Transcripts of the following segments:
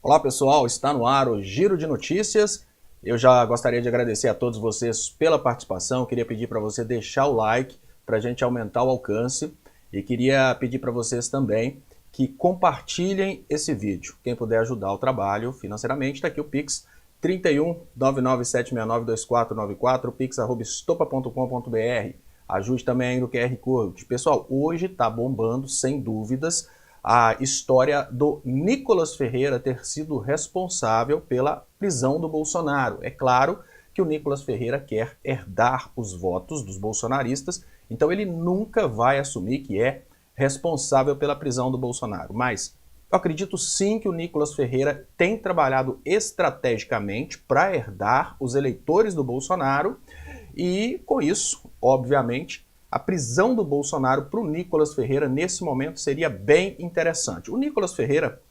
Olá pessoal, está no ar o Giro de Notícias. Eu já gostaria de agradecer a todos vocês pela participação, queria pedir para você deixar o like para a gente aumentar o alcance e queria pedir para vocês também que compartilhem esse vídeo. Quem puder ajudar o trabalho financeiramente, está aqui o Pix 31 99769 2494, pix@estopa.com.br. Ajude também aí no QR Code. Pessoal, hoje está bombando, sem dúvidas, a história do Nicolas Ferreira ter sido responsável pela prisão do Bolsonaro. É claro que o Nicolas Ferreira quer herdar os votos dos bolsonaristas, então ele nunca vai assumir que é responsável pela prisão do Bolsonaro. Mas eu acredito sim que o Nicolas Ferreira tem trabalhado estrategicamente para herdar os eleitores do Bolsonaro e, com isso, obviamente, a prisão do Bolsonaro para o Nicolas Ferreira nesse momento seria bem interessante. O Nicolas Ferreira,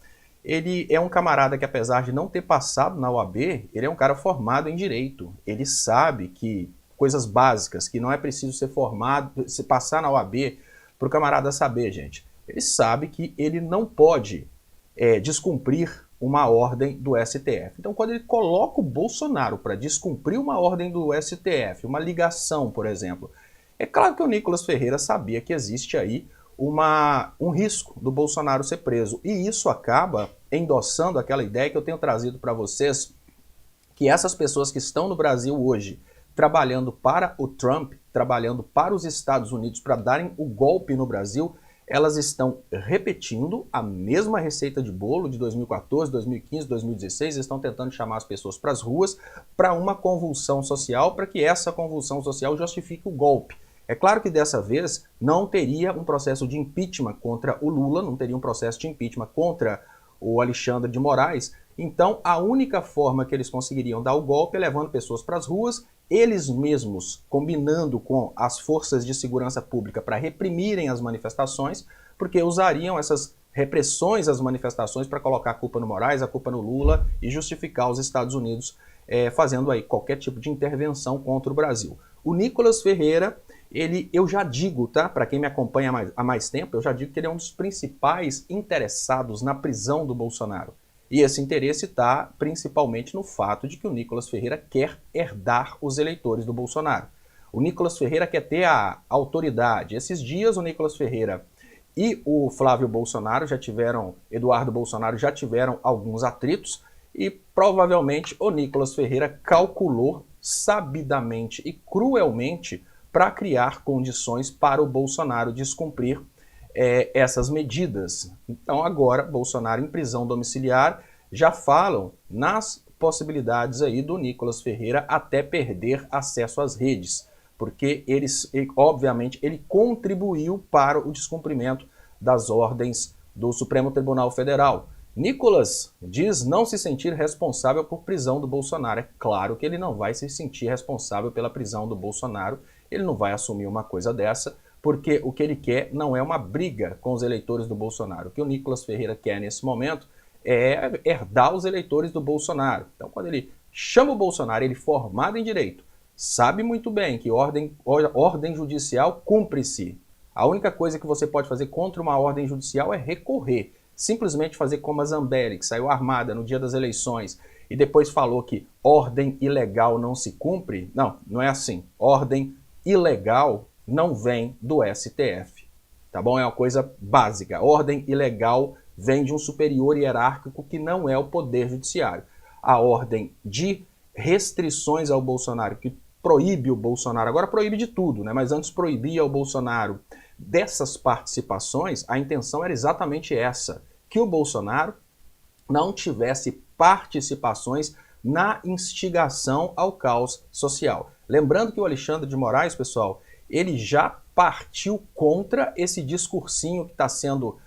ele é um camarada que, apesar de não ter passado na OAB, ele é um cara formado em direito. Ele sabe que coisas básicas, que não é preciso ser formado, se passar na OAB para o camarada saber, gente. Ele sabe que ele não pode descumprir uma ordem do STF. Então, quando ele coloca o Bolsonaro para descumprir uma ordem do STF, uma ligação, por exemplo, é claro que o Nicolas Ferreira sabia que existe aí um risco do Bolsonaro ser preso. E isso acaba endossando aquela ideia que eu tenho trazido para vocês, que essas pessoas que estão no Brasil hoje, trabalhando para o Trump, trabalhando para os Estados Unidos para darem o golpe no Brasil, elas estão repetindo a mesma receita de bolo de 2014, 2015, 2016, estão tentando chamar as pessoas para as ruas para uma convulsão social, para que essa convulsão social justifique o golpe. É claro que dessa vez não teria um processo de impeachment contra o Lula, não teria um processo de impeachment contra o Alexandre de Moraes. Então, a única forma que eles conseguiriam dar o golpe é levando pessoas para as ruas, eles mesmos combinando com as forças de segurança pública para reprimirem as manifestações, porque usariam essas repressões às manifestações para colocar a culpa no Moraes, a culpa no Lula e justificar os Estados Unidos fazendo aí qualquer tipo de intervenção contra o Brasil. O Nicolas Ferreira, eu já digo, tá? Para quem me acompanha há mais tempo, eu já digo que ele é um dos principais interessados na prisão do Bolsonaro. E esse interesse está principalmente no fato de que o Nicolas Ferreira quer herdar os eleitores do Bolsonaro. O Nicolas Ferreira quer ter a autoridade. Esses dias o Nicolas Ferreira e o Flávio Bolsonaro Eduardo Bolsonaro já tiveram alguns atritos e provavelmente o Nicolas Ferreira calculou sabidamente e cruelmente para criar condições para o Bolsonaro descumprir essas medidas. Então agora, Bolsonaro em prisão domiciliar, já falam nas possibilidades aí do Nicolas Ferreira até perder acesso às redes, porque obviamente ele contribuiu para o descumprimento das ordens do Supremo Tribunal Federal. Nicolas diz não se sentir responsável por prisão do Bolsonaro. É claro que ele não vai se sentir responsável pela prisão do Bolsonaro, ele não vai assumir uma coisa dessa, porque o que ele quer não é uma briga com os eleitores do Bolsonaro. O que o Nicolas Ferreira quer nesse momento é herdar os eleitores do Bolsonaro. Então, quando ele chama o Bolsonaro, ele formado em direito, sabe muito bem que ordem judicial cumpre-se. A única coisa que você pode fazer contra uma ordem judicial é recorrer. Simplesmente fazer como a Zambelli, que saiu armada no dia das eleições e depois falou que ordem ilegal não se cumpre. Não, não é assim. Ordem ilegal não vem do STF, tá bom? É uma coisa básica. Ordem ilegal vem de um superior hierárquico que não é o Poder Judiciário. A ordem de restrições ao Bolsonaro, que proíbe o Bolsonaro, agora proíbe de tudo, né? Mas antes proibia o Bolsonaro dessas participações, a intenção era exatamente essa, que o Bolsonaro não tivesse participações na instigação ao caos social. Lembrando que o Alexandre de Moraes, pessoal, ele já partiu contra esse discursinho que está sendo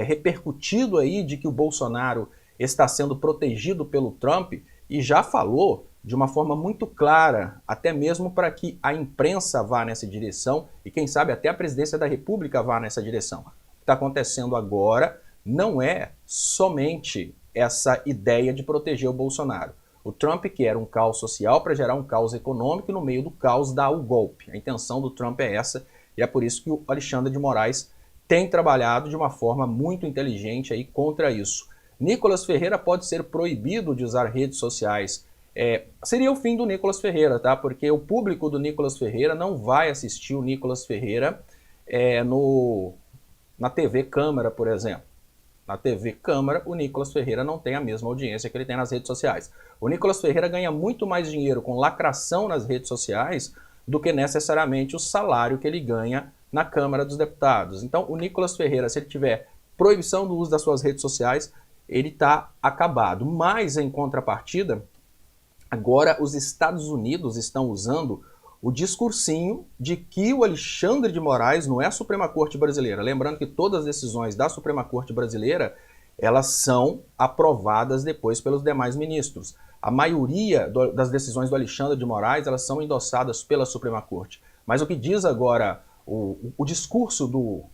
repercutido aí de que o Bolsonaro está sendo protegido pelo Trump e já falou de uma forma muito clara, até mesmo para que a imprensa vá nessa direção e quem sabe até a presidência da República vá nessa direção. O que está acontecendo agora não é somente essa ideia de proteger o Bolsonaro. O Trump quer um caos social para gerar um caos econômico e no meio do caos dá o golpe. A intenção do Trump é essa e é por isso que o Alexandre de Moraes tem trabalhado de uma forma muito inteligente aí contra isso. Nicolas Ferreira pode ser proibido de usar redes sociais. Seria o fim do Nicolas Ferreira, tá? Porque o público do Nicolas Ferreira não vai assistir o Nicolas Ferreira na TV Câmara, por exemplo. Na TV Câmara, o Nicolas Ferreira não tem a mesma audiência que ele tem nas redes sociais. O Nicolas Ferreira ganha muito mais dinheiro com lacração nas redes sociais do que necessariamente o salário que ele ganha na Câmara dos Deputados. Então, o Nicolas Ferreira, se ele tiver proibição do uso das suas redes sociais, ele está acabado. Mas, em contrapartida, agora os Estados Unidos estão usando o discursinho de que o Alexandre de Moraes não é a Suprema Corte brasileira. Lembrando que todas as decisões da Suprema Corte brasileira, elas são aprovadas depois pelos demais ministros. A maioria das decisões do Alexandre de Moraes, elas são endossadas pela Suprema Corte. Mas o que diz agora o discurso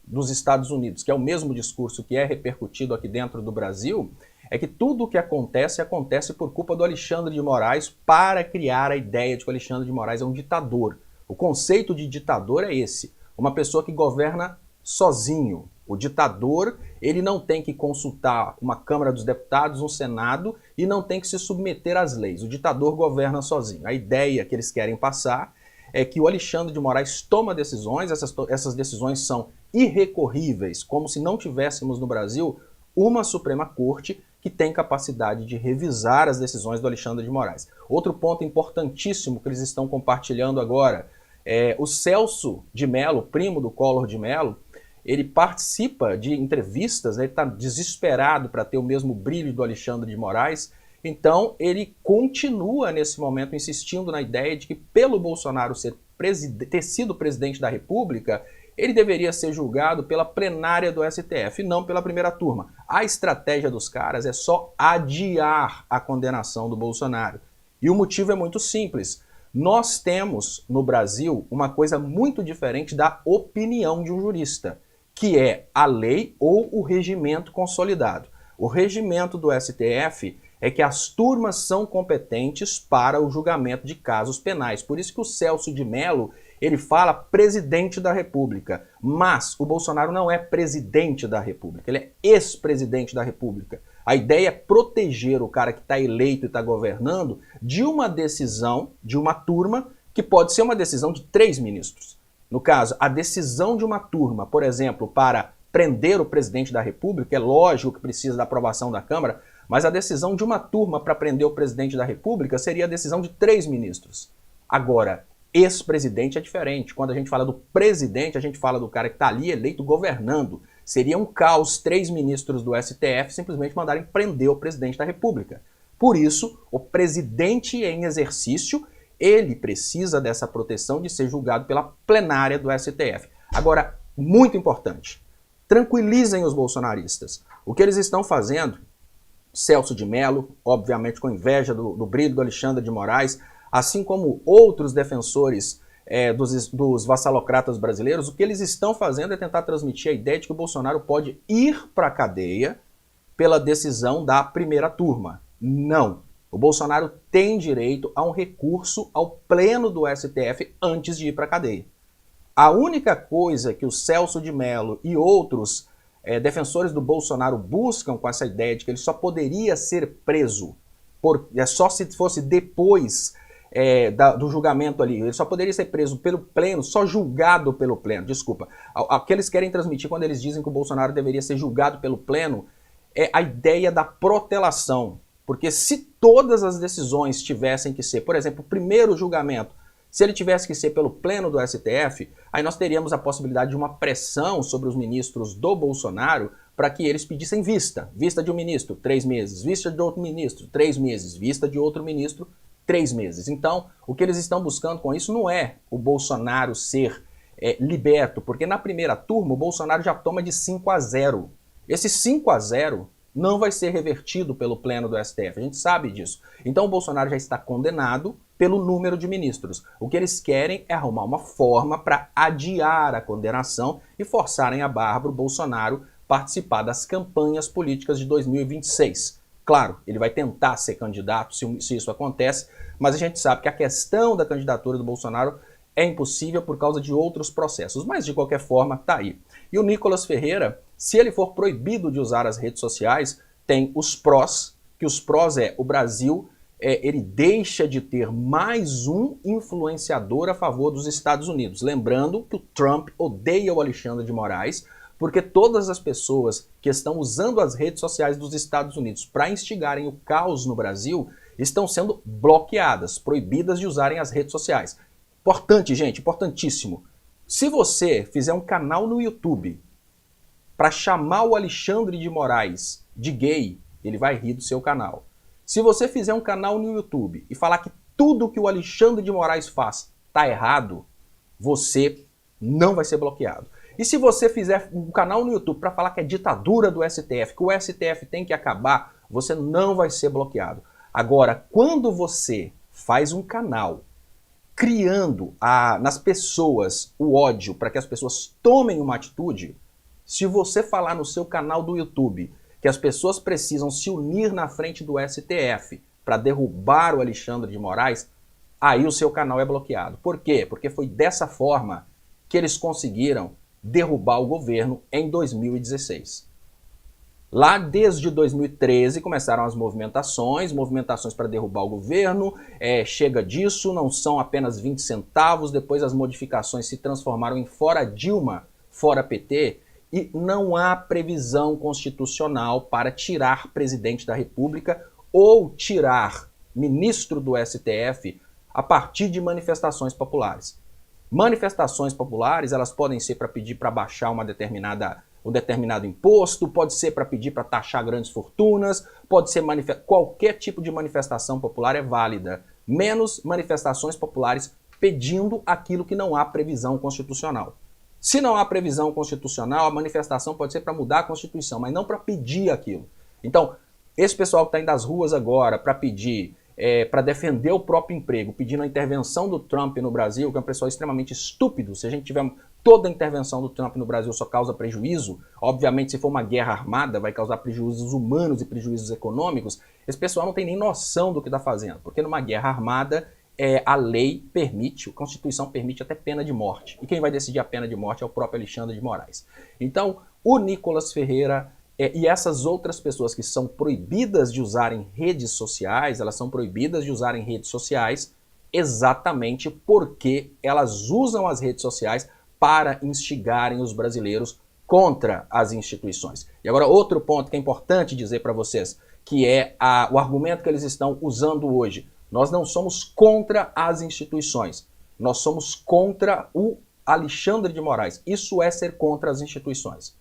dos Estados Unidos, que é o mesmo discurso que é repercutido aqui dentro do Brasil, é que tudo o que acontece por culpa do Alexandre de Moraes para criar a ideia de que o Alexandre de Moraes é um ditador. O conceito de ditador é esse, uma pessoa que governa sozinho. O ditador, ele não tem que consultar uma Câmara dos Deputados, um Senado, e não tem que se submeter às leis. O ditador governa sozinho. A ideia que eles querem passar é que o Alexandre de Moraes toma decisões, essas decisões são irrecorríveis, como se não tivéssemos no Brasil uma Suprema Corte que tem capacidade de revisar as decisões do Alexandre de Moraes. Outro ponto importantíssimo que eles estão compartilhando agora é o Celso de Mello, primo do Collor de Mello, ele participa de entrevistas, né, ele está desesperado para ter o mesmo brilho do Alexandre de Moraes, então ele continua nesse momento insistindo na ideia de que pelo Bolsonaro ter sido presidente da República, ele deveria ser julgado pela plenária do STF, não pela primeira turma. A estratégia dos caras é só adiar a condenação do Bolsonaro. E o motivo é muito simples. Nós temos no Brasil uma coisa muito diferente da opinião de um jurista, que é a lei ou o regimento consolidado. O regimento do STF é que as turmas são competentes para o julgamento de casos penais. Por isso que o Celso de Mello, ele fala presidente da República, mas o Bolsonaro não é presidente da República, ele é ex-presidente da República. A ideia é proteger o cara que está eleito e está governando de uma decisão de uma turma que pode ser uma decisão de 3 ministros. No caso, a decisão de uma turma, por exemplo, para prender o presidente da República, é lógico que precisa da aprovação da Câmara, mas a decisão de uma turma para prender o presidente da República seria a decisão de 3 ministros. Agora, ex-presidente é diferente. Quando a gente fala do presidente, a gente fala do cara que está ali eleito governando. Seria um caos 3 ministros do STF simplesmente mandarem prender o presidente da República. Por isso, o presidente em exercício, ele precisa dessa proteção de ser julgado pela plenária do STF. Agora, muito importante, tranquilizem os bolsonaristas. O que eles estão fazendo, Celso de Mello, obviamente com inveja do brilho do Alexandre de Moraes, assim como outros defensores dos vassalocratas brasileiros, o que eles estão fazendo é tentar transmitir a ideia de que o Bolsonaro pode ir para a cadeia pela decisão da primeira turma. Não. O Bolsonaro tem direito a um recurso ao pleno do STF antes de ir para a cadeia. A única coisa que o Celso de Mello e outros defensores do Bolsonaro buscam com essa ideia de que ele só poderia ser preso, só se fosse depois do julgamento ali, ele só poderia ser preso pelo pleno, só julgado pelo pleno, desculpa. O que eles querem transmitir quando eles dizem que o Bolsonaro deveria ser julgado pelo pleno é a ideia da protelação. Porque se todas as decisões tivessem que ser, por exemplo, o primeiro julgamento, se ele tivesse que ser pelo pleno do STF, aí nós teríamos a possibilidade de uma pressão sobre os ministros do Bolsonaro para que eles pedissem vista. Vista de um ministro, 3 meses. Vista de outro ministro, 3 meses. Vista de outro ministro, 3 meses. Então, o que eles estão buscando com isso não é o Bolsonaro ser liberto, porque na primeira turma o Bolsonaro já toma de 5-0. Esse 5-0 não vai ser revertido pelo pleno do STF, a gente sabe disso. Então o Bolsonaro já está condenado pelo número de ministros. O que eles querem é arrumar uma forma para adiar a condenação e forçarem a barra para o Bolsonaro participar das campanhas políticas de 2026. Claro, ele vai tentar ser candidato se isso acontece, mas a gente sabe que a questão da candidatura do Bolsonaro é impossível por causa de outros processos, mas de qualquer forma tá aí. E o Nicolas Ferreira, se ele for proibido de usar as redes sociais, tem os prós, que os prós é o Brasil, ele deixa de ter mais um influenciador a favor dos Estados Unidos. Lembrando que o Trump odeia o Alexandre de Moraes, porque todas as pessoas que estão usando as redes sociais dos Estados Unidos para instigarem o caos no Brasil estão sendo bloqueadas, proibidas de usarem as redes sociais. Importante, gente, importantíssimo. Se você fizer um canal no YouTube para chamar o Alexandre de Moraes de gay, ele vai rir do seu canal. Se você fizer um canal no YouTube e falar que tudo que o Alexandre de Moraes faz está errado, você não vai ser bloqueado. E se você fizer um canal no YouTube para falar que é ditadura do STF, que o STF tem que acabar, você não vai ser bloqueado. Agora, quando você faz um canal criando nas pessoas o ódio para que as pessoas tomem uma atitude, se você falar no seu canal do YouTube que as pessoas precisam se unir na frente do STF para derrubar o Alexandre de Moraes, aí o seu canal é bloqueado. Por quê? Porque foi dessa forma que eles conseguiram derrubar o governo em 2016. Lá desde 2013 começaram as movimentações para derrubar o governo, chega disso, não são apenas 20 centavos, depois as modificações se transformaram em fora Dilma, fora PT, e não há previsão constitucional para tirar presidente da República ou tirar ministro do STF a partir de manifestações populares. Manifestações populares, elas podem ser para pedir para baixar um determinado imposto, pode ser para pedir para taxar grandes fortunas, pode ser qualquer tipo de manifestação popular é válida, menos manifestações populares pedindo aquilo que não há previsão constitucional. Se não há previsão constitucional, a manifestação pode ser para mudar a Constituição, mas não para pedir aquilo. Então, esse pessoal que está indo às ruas agora para pedir, para defender o próprio emprego, pedindo a intervenção do Trump no Brasil, que é um pessoal extremamente estúpido. Se a gente tiver toda a intervenção do Trump no Brasil só causa prejuízo, obviamente se for uma guerra armada vai causar prejuízos humanos e prejuízos econômicos, esse pessoal não tem nem noção do que está fazendo, porque numa guerra armada a lei permite, a Constituição permite até pena de morte. E quem vai decidir a pena de morte é o próprio Alexandre de Moraes. Então, o Nicolas Ferreira e essas outras pessoas que são proibidas de usarem redes sociais, elas são proibidas de usarem redes sociais exatamente porque elas usam as redes sociais para instigarem os brasileiros contra as instituições. E agora outro ponto que é importante dizer para vocês, que é o argumento que eles estão usando hoje. Nós não somos contra as instituições, nós somos contra o Alexandre de Moraes. Isso é ser contra as instituições.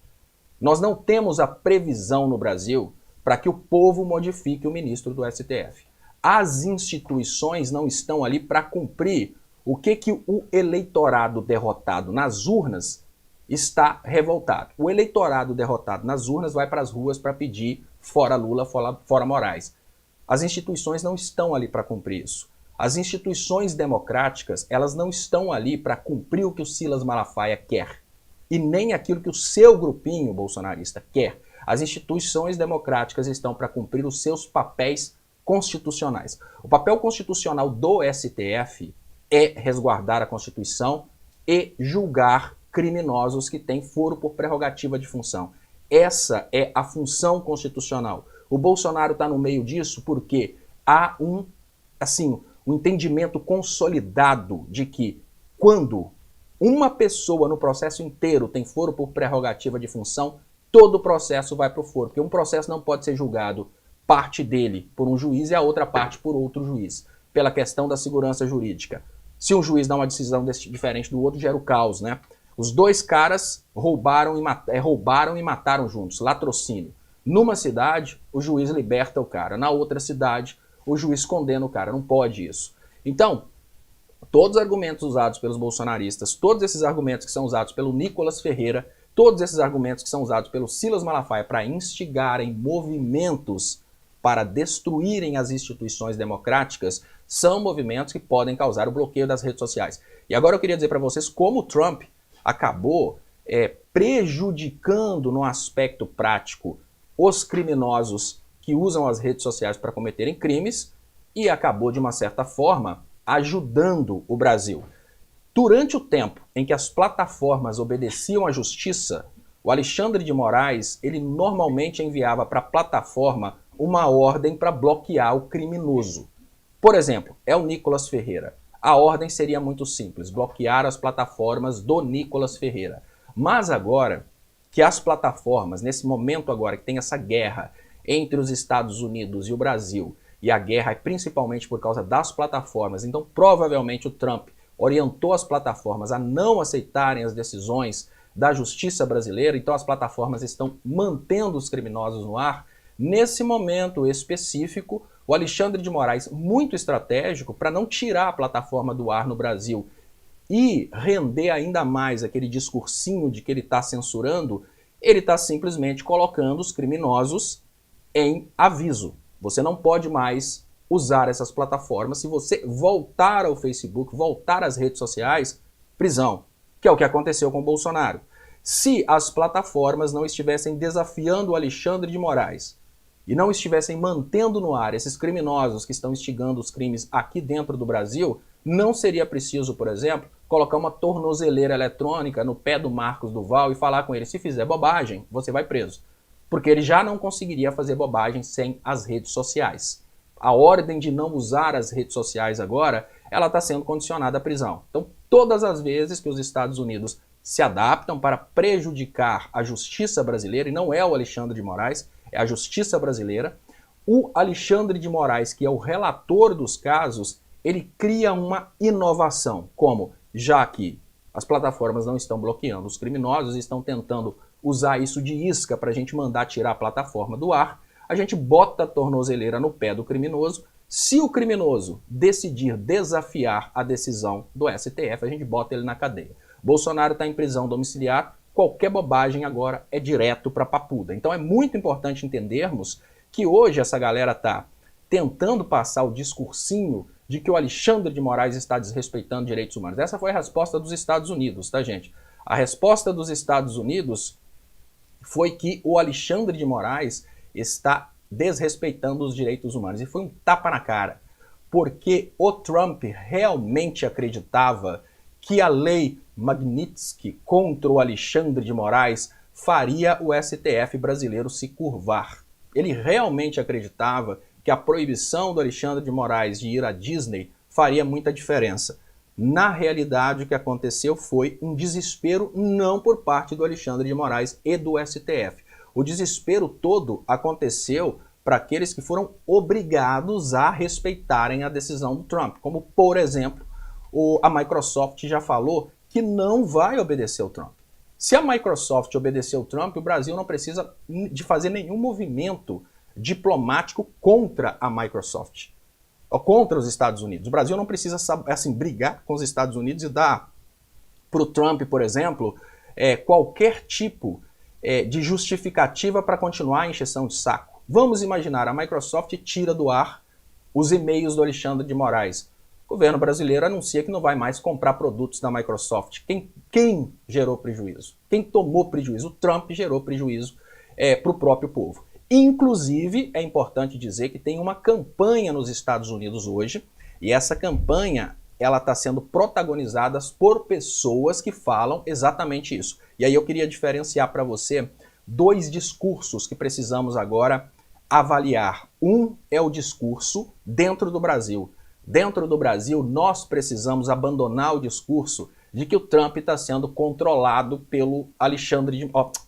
Nós não temos a previsão no Brasil para que o povo modifique o ministro do STF. As instituições não estão ali para cumprir o que o eleitorado derrotado nas urnas está revoltado. O eleitorado derrotado nas urnas vai para as ruas para pedir fora Lula, fora Moraes. As instituições não estão ali para cumprir isso. As instituições democráticas, elas não estão ali para cumprir o que o Silas Malafaia quer. E nem aquilo que o seu grupinho bolsonarista quer. As instituições democráticas estão para cumprir os seus papéis constitucionais. O papel constitucional do STF é resguardar a Constituição e julgar criminosos que têm foro por prerrogativa de função. Essa é a função constitucional. O Bolsonaro está no meio disso porque há um entendimento consolidado de que quando uma pessoa no processo inteiro tem foro por prerrogativa de função, todo o processo vai para o foro. Porque um processo não pode ser julgado parte dele por um juiz e a outra parte por outro juiz, pela questão da segurança jurídica. Se um juiz dá uma decisão diferente do outro, gera o caos, né? Os dois caras roubaram e mataram juntos, latrocínio. Numa cidade, o juiz liberta o cara. Na outra cidade, o juiz condena o cara. Não pode isso. Então, todos os argumentos usados pelos bolsonaristas, todos esses argumentos que são usados pelo Nicolas Ferreira, todos esses argumentos que são usados pelo Silas Malafaia para instigarem movimentos para destruírem as instituições democráticas, são movimentos que podem causar o bloqueio das redes sociais. E agora eu queria dizer para vocês como o Trump acabou prejudicando no aspecto prático os criminosos que usam as redes sociais para cometerem crimes e acabou, de uma certa forma, ajudando o Brasil. Durante o tempo em que as plataformas obedeciam à justiça, O Alexandre de Moraes, ele normalmente enviava para a plataforma uma ordem para bloquear o criminoso. Por exemplo, é o Nicolas Ferreira. A ordem seria muito simples, bloquear as plataformas do Nicolas Ferreira. Mas agora que as plataformas, nesse momento agora que tem essa guerra entre os Estados Unidos e o Brasil, e a guerra é principalmente por causa das plataformas, então provavelmente o Trump orientou as plataformas a não aceitarem as decisões da justiça brasileira, então as plataformas estão mantendo os criminosos no ar. Nesse momento específico, o Alexandre de Moraes, muito estratégico para não tirar a plataforma do ar no Brasil e render ainda mais aquele discursinho de que ele está censurando, ele está simplesmente colocando os criminosos em aviso. Você não pode mais usar essas plataformas. Se você voltar ao Facebook, voltar às redes sociais, prisão, que é o que aconteceu com o Bolsonaro. Se as plataformas não estivessem desafiando o Alexandre de Moraes e não estivessem mantendo no ar esses criminosos que estão instigando os crimes aqui dentro do Brasil, não seria preciso, por exemplo, colocar uma tornozeleira eletrônica no pé do Marcos Duval e falar com ele, se fizer bobagem, você vai preso. Porque ele já não conseguiria fazer bobagem sem as redes sociais. A ordem de não usar as redes sociais agora, ela está sendo condicionada à prisão. Então, todas as vezes que os Estados Unidos se adaptam para prejudicar a justiça brasileira, e não é o Alexandre de Moraes, é a justiça brasileira, o Alexandre de Moraes, que é o relator dos casos, ele cria uma inovação, como, já que as plataformas não estão bloqueando os criminosos, estão tentando usar isso de isca para a gente mandar tirar a plataforma do ar, a gente bota a tornozeleira no pé do criminoso. Se o criminoso decidir desafiar a decisão do STF, a gente bota ele na cadeia. Bolsonaro está em prisão domiciliar, qualquer bobagem agora é direto para a papuda. Então é muito importante entendermos que hoje essa galera está tentando passar o discursinho de que o Alexandre de Moraes está desrespeitando direitos humanos. Essa foi a resposta dos Estados Unidos, tá, gente? A resposta dos Estados Unidos foi que o Alexandre de Moraes está desrespeitando os direitos humanos. E foi um tapa na cara, porque o Trump realmente acreditava que a lei Magnitsky contra o Alexandre de Moraes faria o STF brasileiro se curvar. Ele realmente acreditava que a proibição do Alexandre de Moraes de ir à Disney faria muita diferença. Na realidade, o que aconteceu foi um desespero não por parte do Alexandre de Moraes e do STF. O desespero todo aconteceu para aqueles que foram obrigados a respeitarem a decisão do Trump, como, por exemplo, a Microsoft já falou que não vai obedecer o Trump. Se a Microsoft obedecer o Trump, o Brasil não precisa de fazer nenhum movimento diplomático contra a Microsoft, ou contra os Estados Unidos. O Brasil não precisa, assim, brigar com os Estados Unidos e dar para o Trump, por exemplo, qualquer tipo de justificativa para continuar a encheção de saco. Vamos imaginar, a Microsoft tira do ar os e-mails do Alexandre de Moraes. O governo brasileiro anuncia que não vai mais comprar produtos da Microsoft. Quem gerou prejuízo? Quem tomou prejuízo? O Trump gerou prejuízo para o próprio povo. Inclusive, é importante dizer que tem uma campanha nos Estados Unidos hoje, e essa campanha ela está sendo protagonizada por pessoas que falam exatamente isso. E aí eu queria diferenciar para você dois discursos que precisamos agora avaliar. Um é o discurso dentro do Brasil. Dentro do Brasil, nós precisamos abandonar o discurso de que o Trump está sendo controlado pelo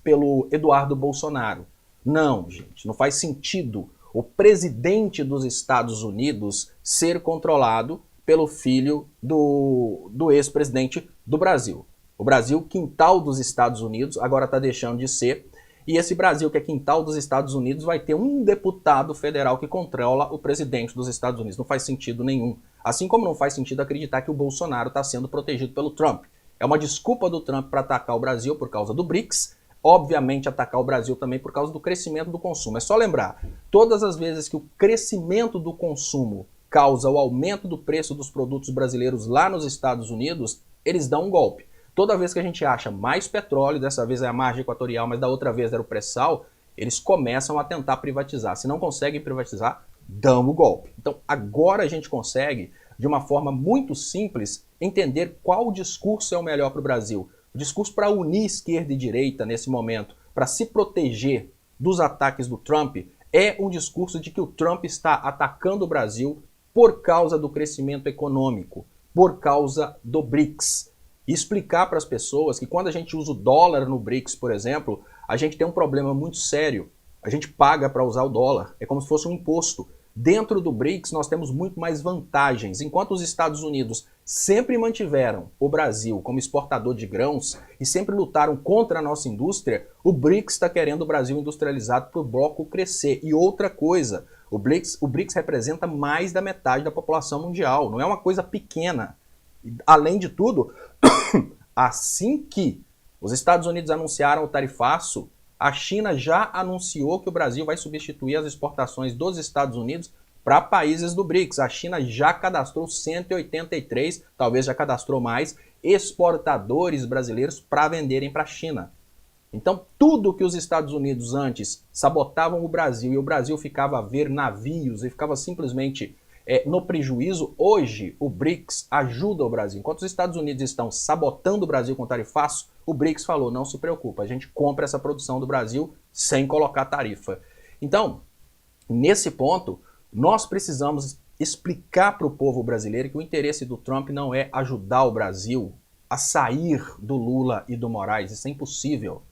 pelo Eduardo Bolsonaro. Não, gente, não faz sentido o presidente dos Estados Unidos ser controlado pelo filho do ex-presidente do Brasil. O Brasil, quintal dos Estados Unidos, agora está deixando de ser. E esse Brasil, que é quintal dos Estados Unidos, vai ter um deputado federal que controla o presidente dos Estados Unidos. Não faz sentido nenhum. Assim como não faz sentido acreditar que o Bolsonaro está sendo protegido pelo Trump. É uma desculpa do Trump para atacar o Brasil por causa do BRICS, obviamente atacar o Brasil também por causa do crescimento do consumo. É só lembrar, todas as vezes que o crescimento do consumo causa o aumento do preço dos produtos brasileiros lá nos Estados Unidos, eles dão um golpe. Toda vez que a gente acha mais petróleo, dessa vez é a margem equatorial, mas da outra vez era o pré-sal, eles começam a tentar privatizar. Se não conseguem privatizar, dão o golpe. Então agora a gente consegue, de uma forma muito simples, entender qual discurso é o melhor para o Brasil. o discurso para unir esquerda e direita nesse momento, para se proteger dos ataques do Trump, é um discurso de que o Trump está atacando o Brasil por causa do crescimento econômico, por causa do BRICS. E explicar para as pessoas que quando a gente usa o dólar no BRICS, por exemplo, a gente tem um problema muito sério. A gente paga para usar o dólar, é como se fosse um imposto. Dentro do BRICS nós temos muito mais vantagens. Enquanto os Estados Unidos sempre mantiveram o Brasil como exportador de grãos e sempre lutaram contra a nossa indústria, o BRICS está querendo o Brasil industrializado para o bloco crescer. E outra coisa, o BRICS representa mais da metade da população mundial, não é uma coisa pequena. Além de tudo, assim que os Estados Unidos anunciaram o tarifaço, a China já anunciou que o Brasil vai substituir as exportações dos Estados Unidos para países do BRICS. A China já cadastrou 183, talvez já cadastrou mais, exportadores brasileiros para venderem para a China. Então, tudo que os Estados Unidos antes sabotavam o Brasil e o Brasil ficava a ver navios e ficava simplesmente no prejuízo, hoje o BRICS ajuda o Brasil. Enquanto os Estados Unidos estão sabotando o Brasil com tarifaço, o BRICS falou, não se preocupa, a gente compra essa produção do Brasil sem colocar tarifa. Então, nesse ponto, nós precisamos explicar para o povo brasileiro que o interesse do Trump não é ajudar o Brasil a sair do Lula e do Moraes, isso é impossível.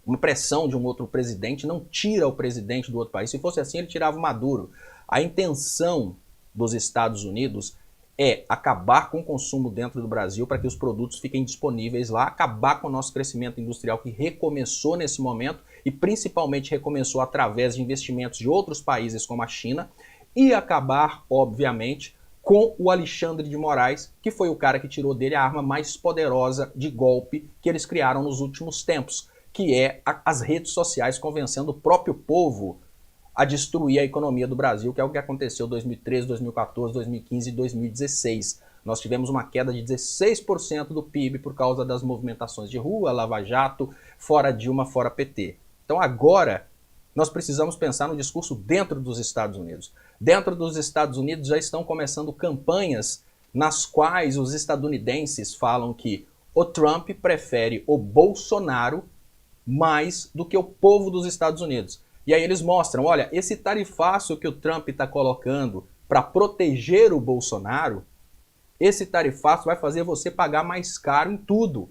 Uma pressão de um outro presidente não tira o presidente do outro país. Se fosse assim, ele tirava o Maduro. A intenção dos Estados Unidos é acabar com o consumo dentro do Brasil para que os produtos fiquem disponíveis lá, acabar com o nosso crescimento industrial que recomeçou nesse momento e principalmente recomeçou através de investimentos de outros países como a China e acabar, obviamente, com o Alexandre de Moraes, que foi o cara que tirou dele a arma mais poderosa de golpe que eles criaram nos últimos tempos, que é as redes sociais convencendo o próprio povo a destruir a economia do Brasil, que é o que aconteceu em 2013, 2014, 2015 e 2016. Nós tivemos uma queda de 16% do PIB por causa das movimentações de rua, Lava Jato, fora Dilma, fora PT. Então agora nós precisamos pensar no discurso dentro dos Estados Unidos. Dentro dos Estados Unidos já estão começando campanhas nas quais os estadunidenses falam que o Trump prefere o Bolsonaro mais do que o povo dos Estados Unidos. E aí eles mostram, olha, esse tarifaço que o Trump está colocando para proteger o Bolsonaro, esse tarifaço vai fazer você pagar mais caro em tudo.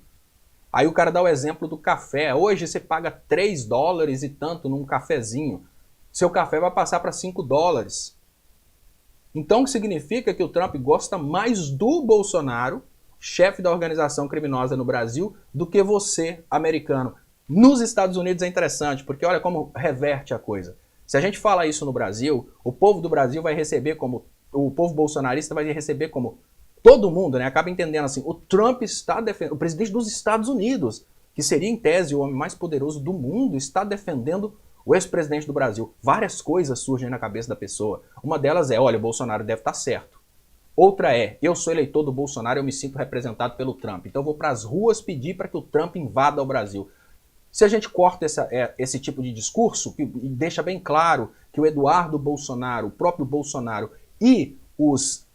Aí o cara dá o exemplo do café. Hoje você paga 3 dólares e tanto num cafezinho. Seu café vai passar para 5 dólares. Então, o que significa que o Trump gosta mais do Bolsonaro, chefe da organização criminosa no Brasil, do que você, americano. Nos Estados Unidos é interessante, porque olha como reverte a coisa. Se a gente fala isso no Brasil, o povo do Brasil vai receber como, o povo bolsonarista vai receber como todo mundo, né? Acaba entendendo assim, o Trump está defendendo, o presidente dos Estados Unidos, que seria em tese o homem mais poderoso do mundo, está defendendo o ex-presidente do Brasil. Várias coisas surgem na cabeça da pessoa. Uma delas é, olha, o Bolsonaro deve estar certo. Outra é, eu sou eleitor do Bolsonaro, eu me sinto representado pelo Trump. Então eu vou para as ruas pedir para que o Trump invada o Brasil. Se a gente corta esse tipo de discurso e deixa bem claro que o Eduardo Bolsonaro, o próprio Bolsonaro e os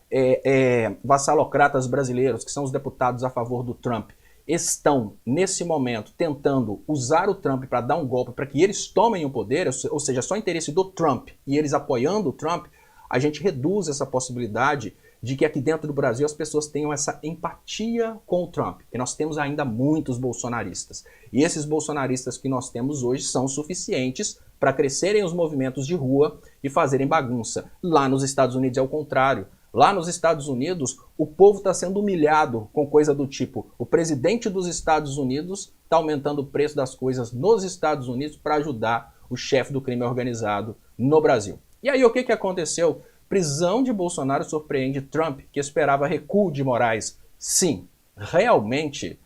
vassalocratas brasileiros, que são os deputados a favor do Trump, estão, nesse momento, tentando usar o Trump para dar um golpe, para que eles tomem o poder, ou seja, só interesse do Trump e eles apoiando o Trump, a gente reduz essa possibilidade de que aqui dentro do Brasil as pessoas tenham essa empatia com o Trump, porque nós temos ainda muitos bolsonaristas. E esses bolsonaristas que nós temos hoje são suficientes para crescerem os movimentos de rua e fazerem bagunça. Lá nos Estados Unidos é o contrário. Lá nos Estados Unidos, o povo está sendo humilhado com coisa do tipo, o presidente dos Estados Unidos está aumentando o preço das coisas nos Estados Unidos para ajudar o chefe do crime organizado no Brasil. E aí o que aconteceu? Prisão de Bolsonaro surpreende Trump, que esperava recuo de Moraes. Sim, realmente,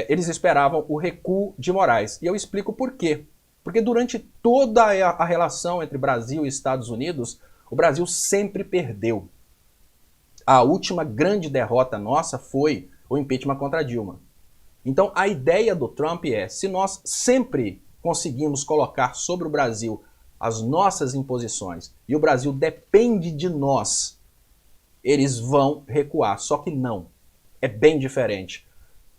eles esperavam o recuo de Moraes. E eu explico por quê. Porque durante toda a relação entre Brasil e Estados Unidos, o Brasil sempre perdeu. A última grande derrota nossa foi o impeachment contra Dilma. Então a ideia do Trump é, se nós sempre conseguimos colocar sobre o Brasil as nossas imposições e o Brasil depende de nós, eles vão recuar. Só que não. É bem diferente.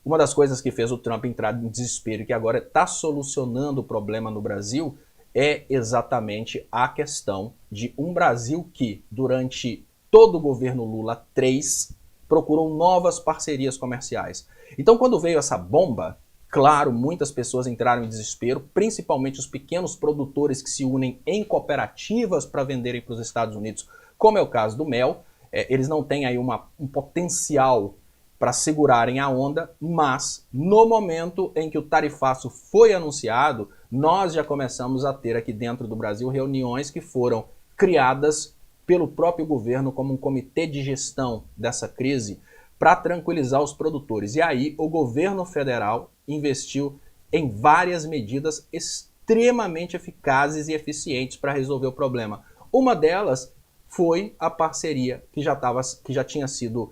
Uma das coisas que fez o Trump entrar em desespero e que agora está solucionando o problema no Brasil é exatamente a questão de um Brasil que, durante todo o governo Lula 3, procurou novas parcerias comerciais. Então, quando veio essa bomba, claro, muitas pessoas entraram em desespero, principalmente os pequenos produtores que se unem em cooperativas para venderem para os Estados Unidos, como é o caso do mel. Eles não têm aí um potencial para segurarem a onda, mas no momento em que o tarifaço foi anunciado, nós já começamos a ter aqui dentro do Brasil reuniões que foram criadas pelo próprio governo como um comitê de gestão dessa crise para tranquilizar os produtores. E aí o governo federal investiu em várias medidas extremamente eficazes e eficientes para resolver o problema. Uma delas foi a parceria que já tinha sido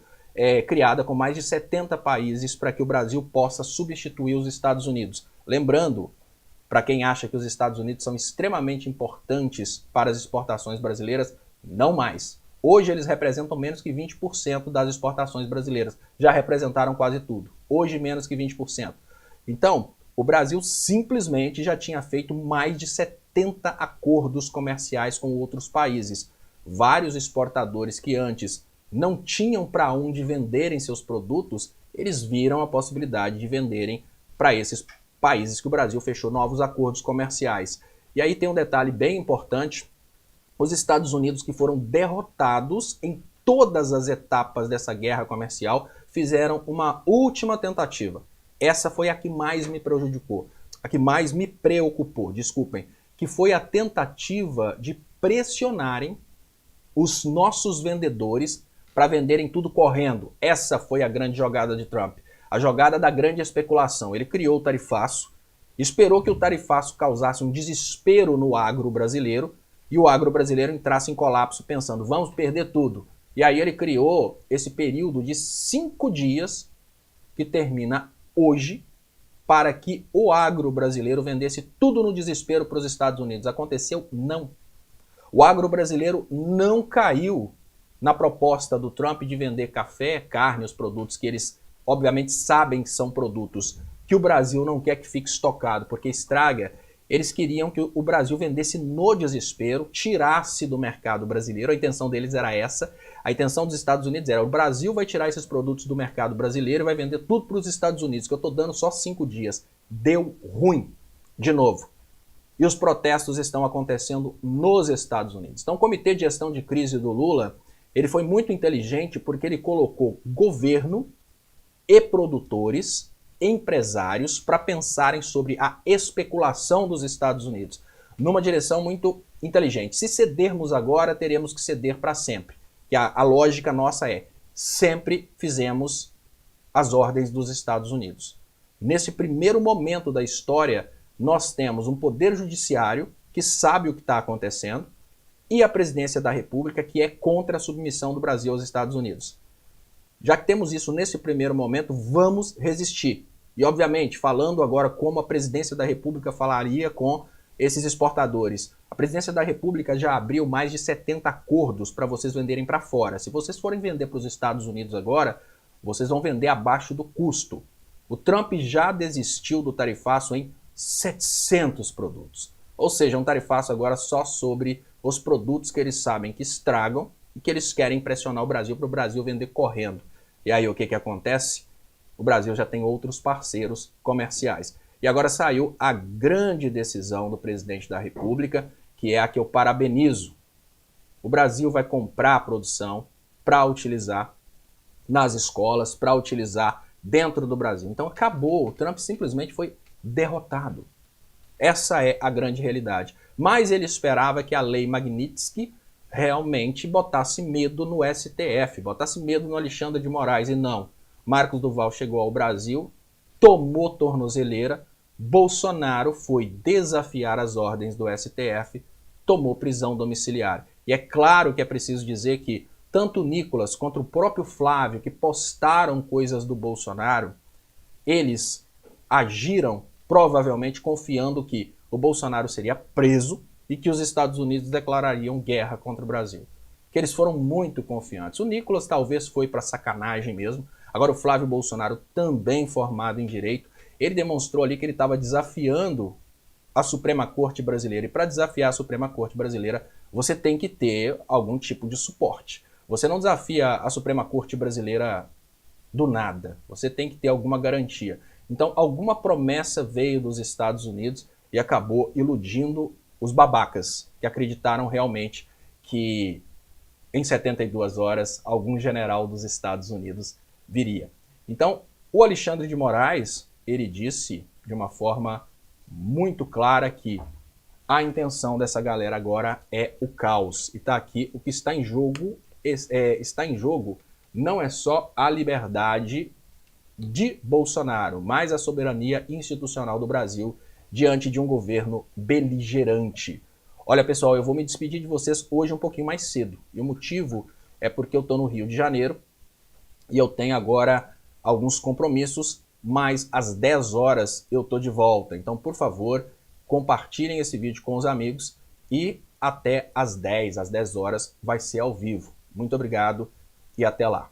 criada com mais de 70 países para que o Brasil possa substituir os Estados Unidos. Lembrando, para quem acha que os Estados Unidos são extremamente importantes para as exportações brasileiras, não mais. Hoje eles representam menos que 20% das exportações brasileiras. Já representaram quase tudo. Hoje menos que 20%. Então, o Brasil simplesmente já tinha feito mais de 70 acordos comerciais com outros países. Vários exportadores que antes não tinham para onde venderem seus produtos, eles viram a possibilidade de venderem para esses países que o Brasil fechou novos acordos comerciais. E aí tem um detalhe bem importante: os Estados Unidos, que foram derrotados em todas as etapas dessa guerra comercial, fizeram uma última tentativa. Essa foi a que mais me prejudicou, a que mais me preocupou, desculpem, que foi a tentativa de pressionarem os nossos vendedores para venderem tudo correndo. Essa foi a grande jogada de Trump, a jogada da grande especulação. Ele criou o tarifaço, esperou que o tarifaço causasse um desespero no agro brasileiro e o agro brasileiro entrasse em colapso pensando, vamos perder tudo. E aí ele criou esse período de 5 dias, que termina hoje, para que o agro brasileiro vendesse tudo no desespero para os Estados Unidos. Aconteceu? Não. O agro brasileiro não caiu na proposta do Trump de vender café, carne, os produtos que eles obviamente sabem que são produtos que o Brasil não quer que fique estocado porque estraga. Eles queriam que o Brasil vendesse no desespero, tirasse do mercado brasileiro. A intenção deles era essa. A intenção dos Estados Unidos era: o Brasil vai tirar esses produtos do mercado brasileiro e vai vender tudo para os Estados Unidos, que eu estou dando só 5 dias. Deu ruim, de novo. E os protestos estão acontecendo nos Estados Unidos. Então o Comitê de Gestão de Crise do Lula, ele foi muito inteligente porque ele colocou governo e produtores, empresários, para pensarem sobre a especulação dos Estados Unidos, numa direção muito inteligente. Se cedermos agora, teremos que ceder para sempre. E a lógica nossa é: sempre fizemos as ordens dos Estados Unidos. Nesse primeiro momento da história, nós temos um poder judiciário que sabe o que está acontecendo e a presidência da República que é contra a submissão do Brasil aos Estados Unidos. Já que temos isso nesse primeiro momento, vamos resistir. E, obviamente, falando agora como a presidência da República falaria com esses exportadores. A presidência da República já abriu mais de 70 acordos para vocês venderem para fora. Se vocês forem vender para os Estados Unidos agora, vocês vão vender abaixo do custo. O Trump já desistiu do tarifaço em 700 produtos. Ou seja, um tarifaço agora só sobre os produtos que eles sabem que estragam e que eles querem pressionar o Brasil para o Brasil vender correndo. E aí o que acontece? O Brasil já tem outros parceiros comerciais. E agora saiu a grande decisão do presidente da República, que é a que eu parabenizo. O Brasil vai comprar a produção para utilizar nas escolas, para utilizar dentro do Brasil. Então acabou, o Trump simplesmente foi derrotado. Essa é a grande realidade. Mas ele esperava que a lei Magnitsky realmente botasse medo no STF, botasse medo no Alexandre de Moraes, e não. Marcos Duval chegou ao Brasil, tomou tornozeleira, Bolsonaro foi desafiar as ordens do STF, tomou prisão domiciliar. E é claro que é preciso dizer que tanto o Nicolas quanto o próprio Flávio, que postaram coisas do Bolsonaro, eles agiram provavelmente confiando que o Bolsonaro seria preso e que os Estados Unidos declarariam guerra contra o Brasil. Que eles foram muito confiantes. O Nicolas talvez foi para sacanagem mesmo. Agora o Flávio Bolsonaro, também formado em Direito, ele demonstrou ali que ele estava desafiando a Suprema Corte Brasileira. E para desafiar a Suprema Corte Brasileira, você tem que ter algum tipo de suporte. Você não desafia a Suprema Corte Brasileira do nada. Você tem que ter alguma garantia. Então, alguma promessa veio dos Estados Unidos e acabou iludindo os babacas, que acreditaram realmente que em 72 horas algum general dos Estados Unidos viria. Então, o Alexandre de Moraes, ele disse de uma forma muito clara que a intenção dessa galera agora é o caos. E está aqui, o que está em jogo, está em jogo não é só a liberdade de Bolsonaro, mas a soberania institucional do Brasil diante de um governo beligerante. Olha, pessoal, eu vou me despedir de vocês hoje um pouquinho mais cedo. E o motivo é porque eu estou no Rio de Janeiro e eu tenho agora alguns compromissos, mas às 10 horas eu estou de volta. Então, por favor, compartilhem esse vídeo com os amigos e até às 10 horas vai ser ao vivo. Muito obrigado e até lá.